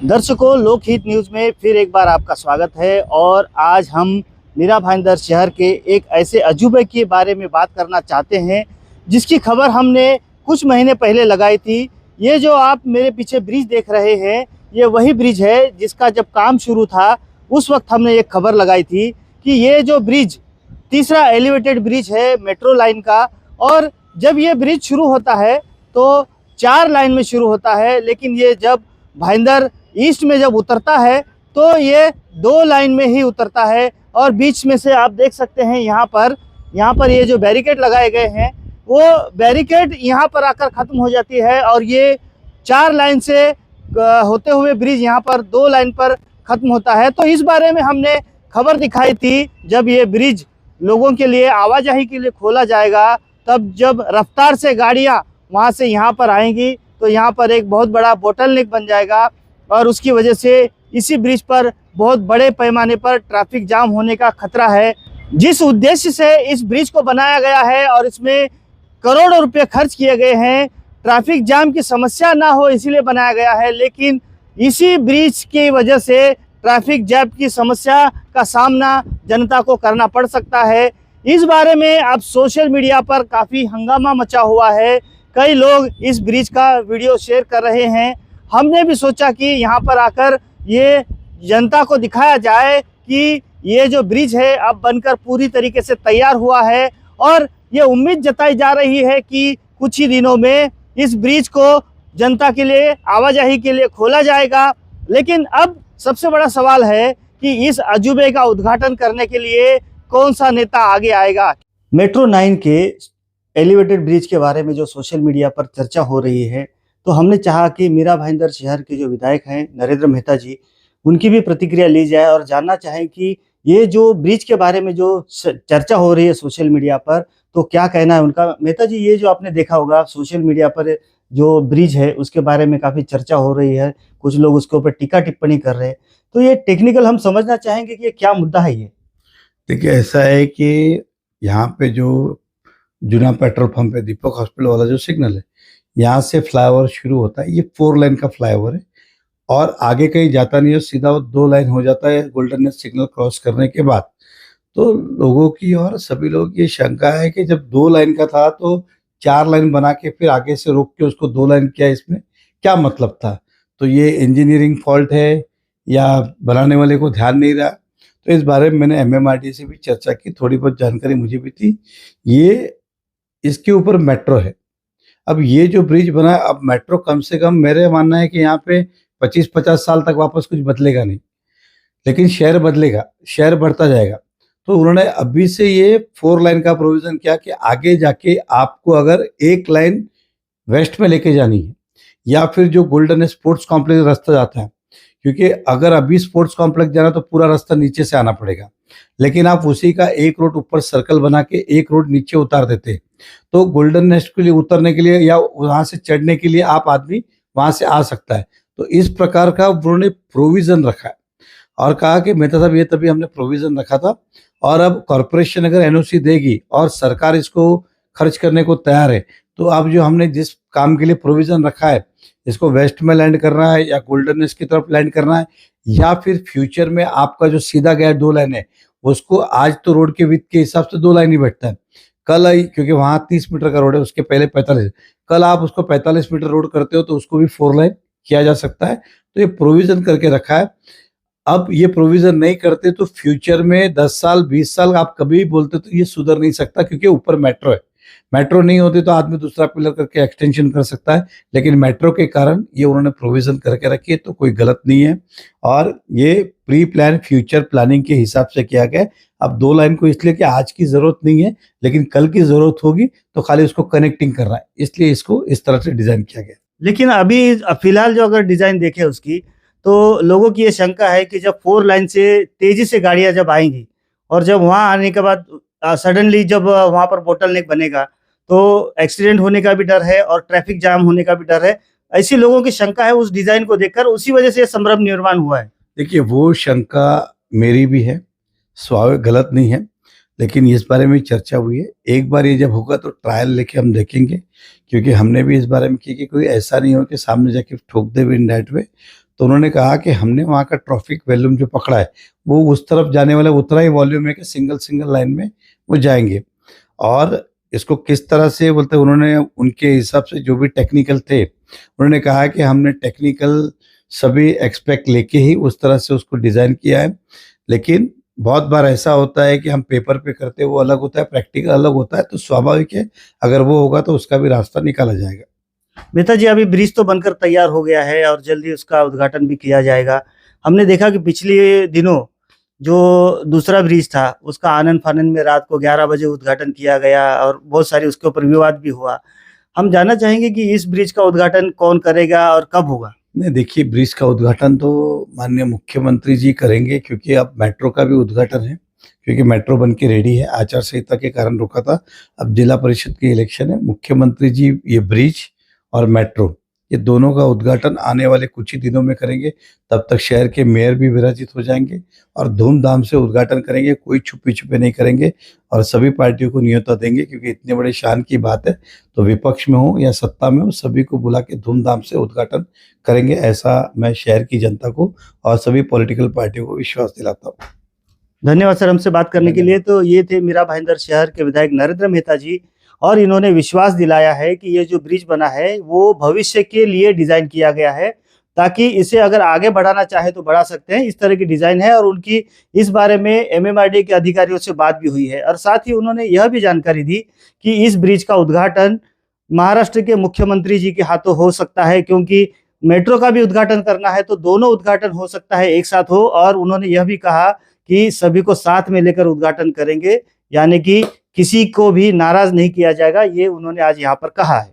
दर्शकों, लोकहित न्यूज़ में फिर एक बार आपका स्वागत है। और आज हम मीरा भाईंदर शहर के एक ऐसे अजूबे के बारे में बात करना चाहते हैं जिसकी खबर हमने कुछ महीने पहले लगाई थी। ये जो आप मेरे पीछे ब्रिज देख रहे हैं, ये वही ब्रिज है जिसका जब काम शुरू था उस वक्त हमने एक खबर लगाई थी कि ये जो ब्रिज तीसरा एलिवेटेड ब्रिज है मेट्रो लाइन का। और जब ये ब्रिज शुरू होता है तो 4 लाइन में शुरू होता है, लेकिन ये जब भाईंदर ईस्ट में जब उतरता है तो ये 2 लाइन में ही उतरता है। और बीच में से आप देख सकते हैं यहाँ पर ये जो बैरिकेड लगाए गए हैं वो बैरिकेड यहाँ पर आकर ख़त्म हो जाती है और ये 4 लाइन से होते हुए ब्रिज यहाँ पर 2 लाइन पर ख़त्म होता है। तो इस बारे में हमने खबर दिखाई थी जब ये ब्रिज लोगों के लिए आवाजाही के लिए खोला जाएगा, तब जब रफ्तार से गाड़ियाँ वहाँ से यहाँ पर आएंगी तो यहाँ पर एक बहुत बड़ा बोटलनेक बन जाएगा और उसकी वजह से इसी ब्रिज पर बहुत बड़े पैमाने पर ट्रैफिक जाम होने का खतरा है। जिस उद्देश्य से इस ब्रिज को बनाया गया है और इसमें करोड़ों रुपए खर्च किए गए हैं, ट्रैफिक जाम की समस्या ना हो इसीलिए बनाया गया है, लेकिन इसी ब्रिज की वजह से ट्रैफिक जाम की समस्या का सामना जनता को करना पड़ सकता है। इस बारे में अब सोशल मीडिया पर काफ़ी हंगामा मचा हुआ है। कई लोग इस ब्रिज का वीडियो शेयर कर रहे हैं। हमने भी सोचा कि यहाँ पर आकर ये जनता को दिखाया जाए कि ये जो ब्रिज है अब बनकर पूरी तरीके से तैयार हुआ है और ये उम्मीद जताई जा रही है कि कुछ ही दिनों में इस ब्रिज को जनता के लिए आवाजाही के लिए खोला जाएगा। लेकिन अब सबसे बड़ा सवाल है कि इस अजूबे का उद्घाटन करने के लिए कौन सा नेता आगे आएगा। मेट्रो 9 के एलिवेटेड ब्रिज के बारे में जो सोशल मीडिया पर चर्चा हो रही है, तो हमने चाहा कि मीरा भाईंदर शहर के जो विधायक हैं नरेंद्र मेहता जी, उनकी भी प्रतिक्रिया ली जाए और जानना चाहें कि ये जो ब्रिज के बारे में जो चर्चा हो रही है सोशल मीडिया पर, तो क्या कहना है उनका। मेहता जी, ये जो आपने देखा होगा सोशल मीडिया पर जो ब्रिज है उसके बारे में काफ़ी चर्चा हो रही है, कुछ लोग उसके ऊपर टीका टिप्पणी कर रहे हैं, तो ये टेक्निकल हम समझना चाहेंगे कि ये क्या मुद्दा है। ये देखिए, ऐसा है कि यहाँ पे जो जूना पेट्रोल पंप है, दीपक हॉस्पिटल वाला जो सिग्नल है, यहाँ से फ्लाईओवर शुरू होता है। ये 4 लाइन का फ्लाईओवर है और आगे कहीं जाता नहीं है, सीधा वो 2 लाइन हो जाता है गोल्डन सिग्नल क्रॉस करने के बाद। तो लोगों की और सभी लोगों की ये शंका है कि जब 2 लाइन का था तो 4 लाइन बना के फिर आगे से रोक के उसको 2 लाइन किया, इसमें क्या मतलब था। तो ये इंजीनियरिंग फॉल्ट है या बनाने वाले को ध्यान नहीं रहा। तो इस बारे में मैंने MMRDA से भी चर्चा की, थोड़ी बहुत जानकारी मुझे भी थी। ये इसके ऊपर मेट्रो है। अब ये जो ब्रिज बना है, अब मेट्रो कम से कम मेरे मानना है कि यहाँ पे 25-50 साल तक वापस कुछ बदलेगा नहीं, लेकिन शहर बदलेगा, शहर बढ़ता जाएगा। तो उन्होंने अभी से ये 4 लाइन का प्रोविजन किया कि आगे जाके आपको अगर 1 लाइन वेस्ट में लेके जानी है या फिर जो गोल्डन स्पोर्ट्स कॉम्प्लेक्स रास्ता जाता है, क्योंकि अगर अभी स्पोर्ट्स कॉम्प्लेक्स जाना तो पूरा रास्ता नीचे से आना पड़ेगा, लेकिन आप उसी का एक रोड ऊपर सर्कल बना के एक रोड नीचे उतार देते, तो गोल्डन नेस्ट के लिए उतरने के लिए या वहां से चढ़ने के लिए आप आदमी वहां से आ सकता है। तो इस प्रकार का उन्होंने प्रोविजन रखा है और कहा कि मेहता साहब ये तभी हमने प्रोविजन रखा था और अब कॉरपोरेशन अगर NOC देगी और सरकार इसको खर्च करने को तैयार है, तो अब जो हमने जिस काम के लिए प्रोविजन रखा है, इसको वेस्ट में लैंड करना है या गोल्डन नेस्ट की तरफ लैंड करना है या फिर फ्यूचर में आपका जो सीधा गया 2 लाइन है उसको, आज तो रोड के विड्थ के हिसाब से 2 लाइन ही बैठता है, कल आई क्योंकि वहां 30 मीटर का रोड है, उसके पहले 45, कल आप उसको 45 मीटर रोड करते हो तो उसको भी 4 लाइन किया जा सकता है। तो ये प्रोविजन करके रखा है। अब ये प्रोविजन नहीं करते तो फ्यूचर में 10 साल 20 साल आप कभी भी बोलते तो ये सुधर नहीं सकता, क्योंकि ऊपर मेट्रो है। मेट्रो नहीं होती तो आदमी दूसरा पिलर करके एक्सटेंशन कर सकता है, लेकिन मेट्रो के कारण ये उन्होंने प्रोविजन करके रखी है, तो कोई गलत नहीं है और ये प्री प्लान फ्यूचर प्लानिंग के हिसाब से किया गया। अब 2 लाइन को इसलिए कि आज की जरूरत नहीं है, लेकिन कल की जरूरत होगी तो खाली उसको कनेक्टिंग करना है, इसलिए इसको इस तरह से डिजाइन किया गया। लेकिन अभी फिलहाल जो अगर डिजाइन देखे उसकी, तो लोगों की ये शंका है कि जब 4 लाइन से तेजी से गाड़ियां जब आएंगी और जब वहां आने के बाद सडनली जब वहां पर बोटलनेक बनेगा तो एक्सीडेंट होने का भी डर है और ट्रैफिक जाम होने का भी डर है। ऐसी लोगों की शंका है उस डिजाइन को देखकर, उसी वजह से संभ्रम निर्माण हुआ है। देखिए, वो शंका मेरी भी है, स्वाभाविक, गलत नहीं है, लेकिन इस बारे में चर्चा हुई है। एक बार ये जब होगा तो ट्रायल लेके हम देखेंगे, क्योंकि हमने भी इस बारे में की कि कोई ऐसा नहीं हो कि सामने जाके ठोक दे इन दैट वे। तो उन्होंने कहा कि हमने वहाँ का ट्रैफिक वॉल्यूम जो पकड़ा है वो उस तरफ जाने वाला उतना ही वॉल्यूम है कि सिंगल सिंगल लाइन में वो जाएंगे। और इसको किस तरह से बोलते उन्होंने उनके हिसाब से जो भी टेक्निकल थे उन्होंने कहा कि हमने टेक्निकल सभी एक्सपेक्ट लेके ही उस तरह से उसको डिज़ाइन किया है। लेकिन बहुत बार ऐसा होता है कि हम पेपर पे करते हैं वो अलग होता है, प्रैक्टिकल अलग होता है, तो स्वाभाविक है अगर वो होगा तो उसका भी रास्ता निकाला जाएगा। मेहता जी, अभी ब्रिज तो बनकर तैयार हो गया है और जल्दी उसका उद्घाटन भी किया जाएगा। हमने देखा कि पिछले दिनों जो दूसरा ब्रिज था उसका आनन फानन में रात को 11 बजे उद्घाटन किया गया और बहुत सारी उसके ऊपर विवाद भी हुआ। हम जानना चाहेंगे कि इस ब्रिज का उद्घाटन कौन करेगा और कब होगा? नहीं, देखिए ब्रिज का उद्घाटन तो माननीय मुख्यमंत्री जी करेंगे, क्योंकि अब मेट्रो का भी उद्घाटन है, क्योंकि मेट्रो बन के रेडी है, आचार संहिता के कारण रुका था। अब जिला परिषद की इलेक्शन है, मुख्यमंत्री जी ये ब्रिज और मेट्रो ये दोनों का उद्घाटन आने वाले कुछ ही दिनों में करेंगे। तब तक शहर के मेयर भी विराजित हो जाएंगे और धूमधाम से उद्घाटन करेंगे, कोई छुपे छुपे नहीं करेंगे और सभी पार्टियों को न्योता देंगे, क्योंकि इतने बड़े शान की बात है। तो विपक्ष में हो या सत्ता में हो, सभी को बुला के धूमधाम से उद्घाटन करेंगे, ऐसा मैं शहर की जनता को और सभी पॉलिटिकल पार्टियों को विश्वास दिलाता हूँ। धन्यवाद सर हमसे बात करने के लिए। तो ये थे मीरा भाईंदर शहर के विधायक नरेंद्र मेहता जी और इन्होंने विश्वास दिलाया है कि ये जो ब्रिज बना है वो भविष्य के लिए डिजाइन किया गया है, ताकि इसे अगर आगे बढ़ाना चाहे तो बढ़ा सकते हैं। इस तरह की डिजाइन है और उनकी इस बारे में एमएमआरडी के अधिकारियों से बात भी हुई है और साथ ही उन्होंने यह भी जानकारी दी कि इस ब्रिज का उद्घाटन महाराष्ट्र के मुख्यमंत्री जी के हाथों हो सकता है, क्योंकि मेट्रो का भी उद्घाटन करना है तो दोनों उद्घाटन हो सकता है एक साथ हो। और उन्होंने यह भी कहा कि सभी को साथ में लेकर उद्घाटन करेंगे, यानी कि किसी को भी नाराज नहीं किया जाएगा, ये उन्होंने आज यहाँ पर कहा है।